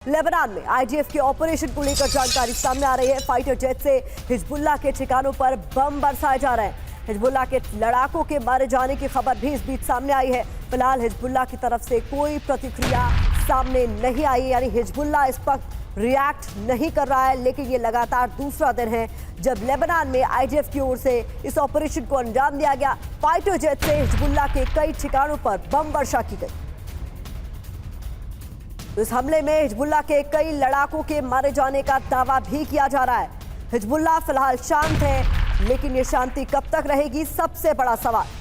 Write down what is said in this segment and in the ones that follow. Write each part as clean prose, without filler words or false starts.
Lebanon में IDF के operation को लेकर जानकारी सामने आ रही है। फाइटर जेट से हिजबुल्लाह के ठिकानों पर बम बरसाए जा रहे हैं। हिजबुल्लाह के लड़ाकों के मारे जाने की खबर भी इस बीच सामने आई है। फिलहाल हिजबुल्लाह की तरफ से कोई प्रतिक्रिया सामने नहीं आई, यानी हिजबुल्लाह इस वक्त रिएक्ट नहीं कर रहा है। लेकिन ये लगातार दूसरा दिन है जब लेबनान में आईडीएफ की ओर से इस ऑपरेशन को अंजाम दिया गया। फाइटर जेट से हिजबुल्लाह के कई ठिकानों पर बम वर्षा की गई। इस हमले में हिजबुल्लाह के कई लड़ाकों के मारे जाने का दावा भी किया जा रहा है। हिजबुल्लाह फिलहाल शांत है, लेकिन ये शांति कब तक रहेगी, सबसे बड़ा सवाल।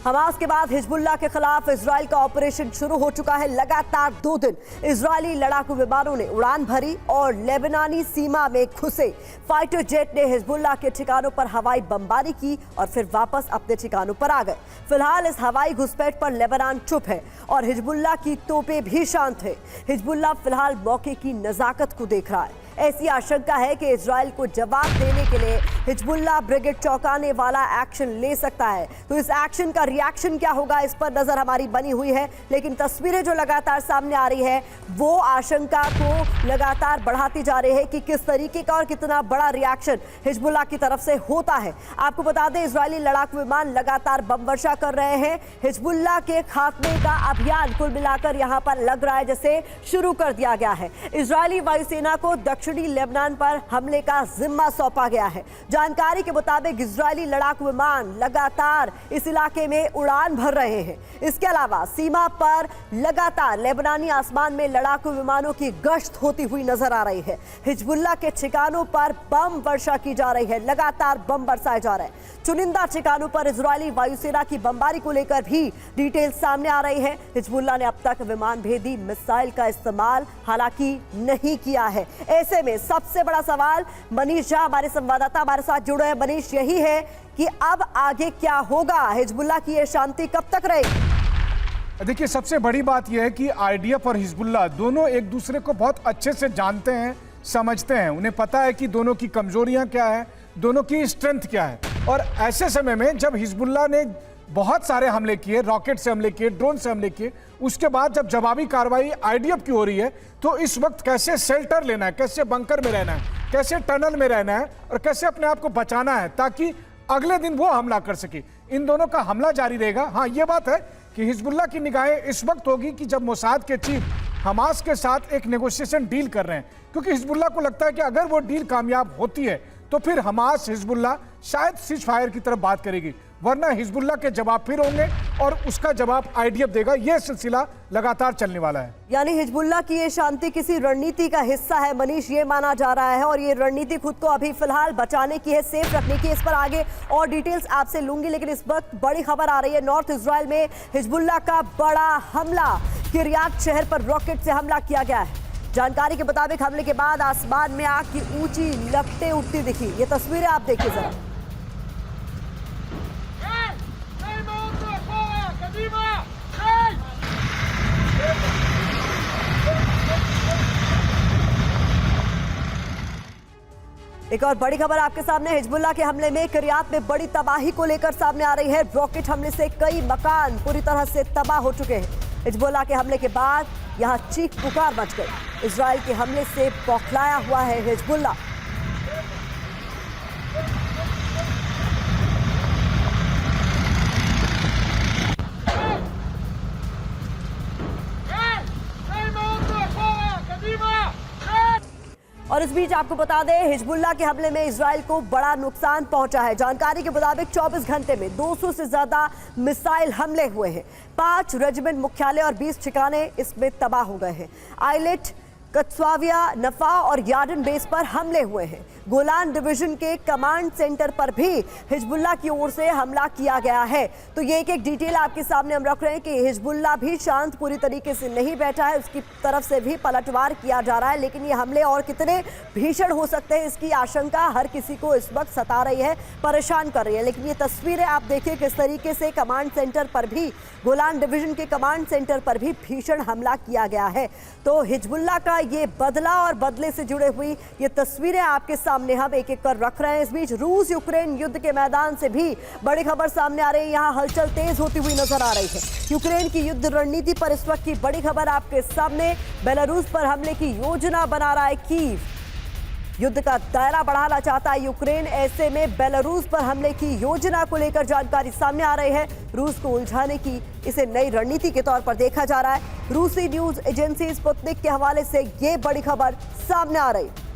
हमास के बाद हिजबुल्लाह के खिलाफ इजराइल का ऑपरेशन शुरू हो चुका है। लगातार 2 दिन इजरायली लड़ाकू विमानों ने उड़ान भरी और लेबनानी सीमा में घुसे। फाइटर जेट ने हिजबुल्लाह के ठिकानों पर हवाई बमबारी की और फिर वापस अपने ठिकानों पर आ गए। फिलहाल इस हवाई घुसपैठ पर लेबनान चुप है और हिजबुल्लाह की तोपें भी शांत है। हिजबुल्लाह फिलहाल मौके की नजाकत को देख रहा है। ऐसी आशंका है कि इजराइल को जवाब देने के लिए हिजबुल्लाह ब्रिगेड चौंकाने वाला एक्शन ले सकता है। तो इस एक्शन का रिएक्शन क्या होगा, इस पर नजर हमारी बनी हुई है। लेकिन तस्वीरें जो लगातार सामने आ रही है वो आशंका को लगातार बढ़ाती जा रही है कि किस तरीके का और कितना बड़ा रिएक्शन हिजबुल्लाह की तरफ से होता है। आपको बता दें, इजरायली लड़ाकू विमान लगातार बम वर्षा कर रहे हैं। हिजबुल्लाह के खात्मे का अभियान कुल मिलाकर यहाँ पर लग रहा है जैसे शुरू कर दिया गया है। इजरायली वायुसेना को दक्षिणी लेबनान पर हमले का जिम्मा सौंपा गया है। जानकारी के मुताबिक इजरायली लड़ाकू विमान लगातार इस इलाके में उड़ान भर रहे हैं। इसके अलावा सीमा पर लगातार लेबनानी आसमान में लड़ाकू विमानों की गश्त होती हुई नजर आ रही है। हिजबुल्लाह के ठिकानों पर बम वर्षा की जा रही है, लगातार बम बरसाए जा रहे हैं। चुनिंदा ठिकानों पर इजरायली वायुसेना की बमबारी को लेकर भी डिटेल सामने आ रही है। हिजबुल्लाह ने अब तक विमान भेदी मिसाइल का इस्तेमाल हालांकि नहीं किया है। ऐसे में सबसे बड़ा सवाल, मनीष झा हमारे संवाददाता हमारे साथ जुड़े हैं। मनीष, यही है कि अब आगे क्या होगा, हिजबुल्लाह की ये शांति कब तक रहेगी? देखिए, सबसे बड़ी बात यह है कि आईडीएफ और हिजबुल्लाह दोनों एक दूसरे को बहुत अच्छे से जानते हैं, समझते हैं। उन्हें पता है कि दोनों की कमजोरियां क्या है, दोनों की स्ट्रेंथ क्या है। और ऐसे समय में जब हिजबुल्लाह ने बहुत सारे हमले किए, रॉकेट से हमले किए, ड्रोन से हमले किए, उसके बाद जब जवाबी कार्रवाई आईडीएफ की हो रही है, तो इस वक्त कैसे शेल्टर लेना है, कैसे बंकर में रहना है, कैसे टनल में रहना है और कैसे अपने आप को बचाना है ताकि अगले दिन वो हमला कर सके। इन दोनों का हमला जारी रहेगा। हाँ, ये बात है कि हिजबुल्लाह की निगाहें इस वक्त होगी कि जब मोसाद के चीफ हमास के साथ एक नेगोशिएशन डील कर रहे हैं, क्योंकि हिजबुल्लाह को लगता है कि अगर वो डील कामयाब होती है तो फिर हमास हिजबुल्लाह शायद सीज फायर की तरफ बात करेगी, वरना हिजबुल्लाह के जवाब फिर होंगे और उसका जवाब आईडीएफ देगा। यह सिलसिला लगातार चलने वाला है। यानी हिजबुल्लाह की ये शांति किसी रणनीति का हिस्सा है, मनीष, ये माना जा रहा है। और ये रणनीति खुद को अभी फिलहाल बचाने की है, सेफ रखने की। इस पर आगे और डिटेल्स आपसे लूंगी, लेकिन इस वक्त बड़ी खबर आ रही है। नॉर्थ इजराइल में हिजबुल्लाह का बड़ा हमला, किरियात शहर पर रॉकेट से हमला किया गया है। जानकारी के मुताबिक हमले के बाद आसमान में आग की ऊंची लपटें उठती दिखी। ये तस्वीरें आप देखिए जरा। एक और बड़ी खबर आपके सामने, हिजबुल्लाह के हमले में किरियात में बड़ी तबाही को लेकर सामने आ रही है। रॉकेट हमले से कई मकान पूरी तरह से तबाह हो चुके हैं। हिजबुल्लाह के हमले के बाद यहां चीख पुकार मच गई। इजराइल के हमले से बौखलाया हुआ है हिजबुल्लाह। और इस बीच आपको बता दें, हिजबुल्लाह के हमले में इजराइल को बड़ा नुकसान पहुंचा है। जानकारी के मुताबिक 24 घंटे में 200 से ज्यादा मिसाइल हमले हुए हैं। 5 रेजिमेंट मुख्यालय और 20 ठिकाने इसमें तबाह हो गए हैं। आइलेट, कत्सवाविया, नफा और यार्डन बेस पर हमले हुए हैं। गोलान डिवीजन के कमांड सेंटर पर भी हिजबुल्लाह की ओर से हमला किया गया है। तो ये एक डिटेल आपके सामने हम रख रहे हैं कि हिजबुल्लाह भी शांत पूरी तरीके से नहीं बैठा है, उसकी तरफ से भी पलटवार किया जा रहा है। लेकिन ये हमले और कितने भीषण हो सकते हैं, इसकी आशंका हर किसी को इस वक्त सता रही है, परेशान कर रही है। लेकिन ये तस्वीरें आप देखिए किस तरीके से कमांड सेंटर पर भी, गोलान डिवीजन के कमांड सेंटर पर भी भीषण हमला किया गया है। तो हिजबुल्लाह का ये बदला और बदले से जुड़े हुई ये तस्वीरें आपके सामने हम एक एक कर रख रहे हैं। इस बीच रूस यूक्रेन युद्ध के मैदान से भी बड़ी खबर सामने आ रही है। यहाँ हलचल तेज होती हुई नजर आ रही है। यूक्रेन की युद्ध रणनीति पर इस वक्त की बड़ी खबर आपके सामने। बेलारूस पर हमले की योजना बना रहा है कीव। युद्ध का दायरा बढ़ाना चाहता है यूक्रेन। ऐसे में बेलारूस पर हमले की योजना को लेकर जानकारी सामने आ रही है। रूस को उलझाने की इसे नई रणनीति के तौर पर देखा जा रहा है। रूसी न्यूज एजेंसी स्पुतनिक के हवाले से ये बड़ी खबर सामने आ रही है।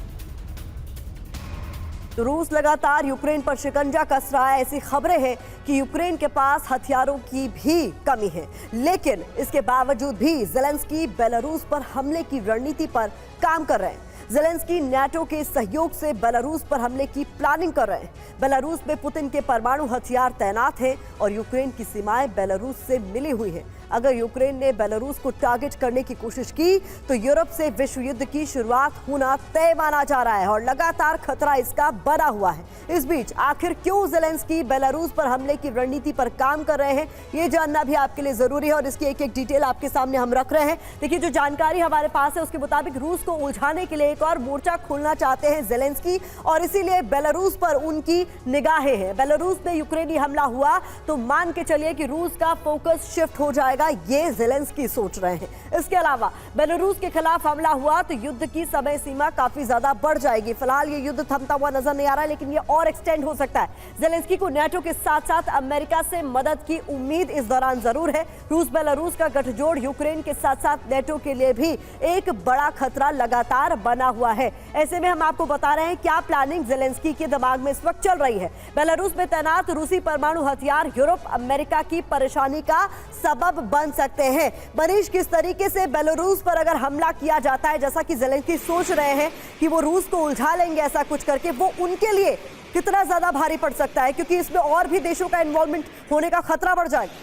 तो रूस लगातार यूक्रेन पर शिकंजा कस रहा है। ऐसी खबरें हैं कि यूक्रेन के पास हथियारों की भी कमी है, लेकिन इसके बावजूद भी ज़ेलेंस्की बेलारूस पर हमले की रणनीति पर काम कर रहे हैं। ज़ेलेंस्की नाटो के सहयोग से बेलारूस पर हमले की प्लानिंग कर रहे हैं। बेलारूस में पुतिन के परमाणु हथियार तैनात हैं और यूक्रेन की सीमाएं बेलारूस से मिली हुई हैं। अगर यूक्रेन ने बेलारूस को टारगेट करने की कोशिश की तो यूरोप से विश्व युद्ध की शुरुआत होना तय माना जा रहा है और लगातार खतरा इसका बना हुआ है। इस बीच आखिर क्यों ज़ेलेंस्की बेलारूस पर हमले की रणनीति पर काम कर रहे हैं, ये जानना भी आपके लिए जरूरी है और इसकी एक एक डिटेल आपके सामने हम रख रहे हैं। देखिए, जो जानकारी हमारे पास है उसके मुताबिक रूस को उलझाने के लिए एक और मोर्चा खोलना चाहते हैं ज़ेलेंस्की और इसीलिए बेलारूस पर उनकी निगाहें हैं। बेलारूस में यूक्रेनी हमला हुआ तो मान के चलिए कि रूस का फोकस शिफ्ट हो जाएगा, ये ज़ेलेंस्की सोच रहे हैं। इसके अलावा बेलारूस के खिलाफ हमला हुआ तो युद्ध की समय सीमा काफी ज्यादा बढ़ जाएगी। फिलहाल ये युद्ध थमता हुआ नजर नहीं आ रहा है, लेकिन ये और एक्सटेंड हो सकता है। ज़ेलेंस्की को नाटो के साथ साथ अमेरिका से मदद की उम्मीद इस दौरान जरूर है। रूस बेलारूस का गठजोड़ यूक्रेन के साथ साथ नाटो के लिए भी एक बड़ा खतरा लगातार बना हुआ है। ऐसे में हम आपको बता रहे हैं क्या प्लानिंग ज़ेलेंस्की के दिमाग में इस वक्त चल रही है। बेलारूस में तैनात रूसी परमाणु हथियार यूरोप अमेरिका की परेशानी का सबब बन सकते हैं। मनीष, किस तरीके से बेलारूस पर अगर हमला किया जाता है, जैसा कि ज़ेलेंस्की सोच रहे हैं कि वो रूस को उलझा लेंगे ऐसा कुछ करके, वो उनके लिए कितना ज्यादा भारी पड़ सकता है, क्योंकि इसमें और भी देशों का इन्वॉल्वमेंट होने का खतरा बढ़ जाएगा।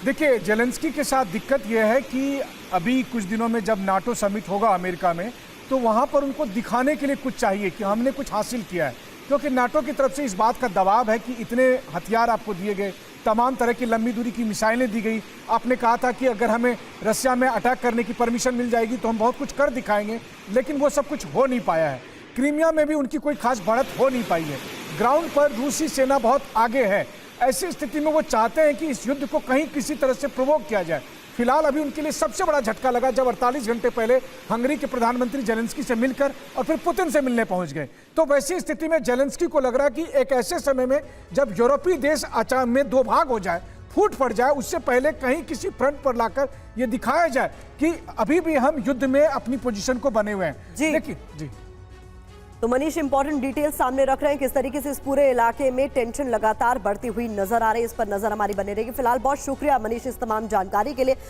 देखिए, ज़ेलेंस्की के साथ दिक्कत यह है कि अभी कुछ दिनों में जब नाटो समिट होगा अमेरिका में, तो वहां पर उनको दिखाने के लिए कुछ चाहिए कि हमने कुछ हासिल किया है, क्योंकि नाटो की तरफ से इस बात का दबाव है कि इतने हथियार आपको दिए गए, तमाम तरह की लंबी दूरी की मिसाइलें दी गई। आपने कहा था कि अगर हमें रशिया में अटैक करने की परमिशन मिल जाएगी तो हम बहुत कुछ कर दिखाएंगे, लेकिन वो सब कुछ हो नहीं पाया है। क्रीमिया में भी उनकी कोई खास बढ़त हो नहीं पाई है। ग्राउंड पर रूसी सेना बहुत आगे है। ऐसी स्थिति में वो चाहते हैं कि इस युद्ध को कहीं किसी तरह से प्रोवोक किया जाए। फिलहाल अभी उनके लिए सबसे बड़ा झटका लगा जब 48 घंटे पहले हंगरी के प्रधानमंत्री ज़ेलेंस्की से मिलकर और फिर पुतिन से मिलने पहुंच गए। तो वैसी स्थिति में ज़ेलेंस्की को लग रहा है कि एक ऐसे समय में जब यूरोपीय देश अचानक में दो भाग हो जाए, फूट पड़ जाए, उससे पहले कहीं किसी फ्रंट पर लाकर ये दिखाया जाए कि अभी भी हम युद्ध में अपनी पोजीशन को बने हुए हैं। जी तो मनीष, इंपॉर्टेंट डिटेल्स सामने रख रहे हैं किस तरीके से इस पूरे इलाके में टेंशन लगातार बढ़ती हुई नजर आ रही है। इस पर नजर हमारी बने रहेगी। फिलहाल बहुत शुक्रिया मनीष इस तमाम जानकारी के लिए।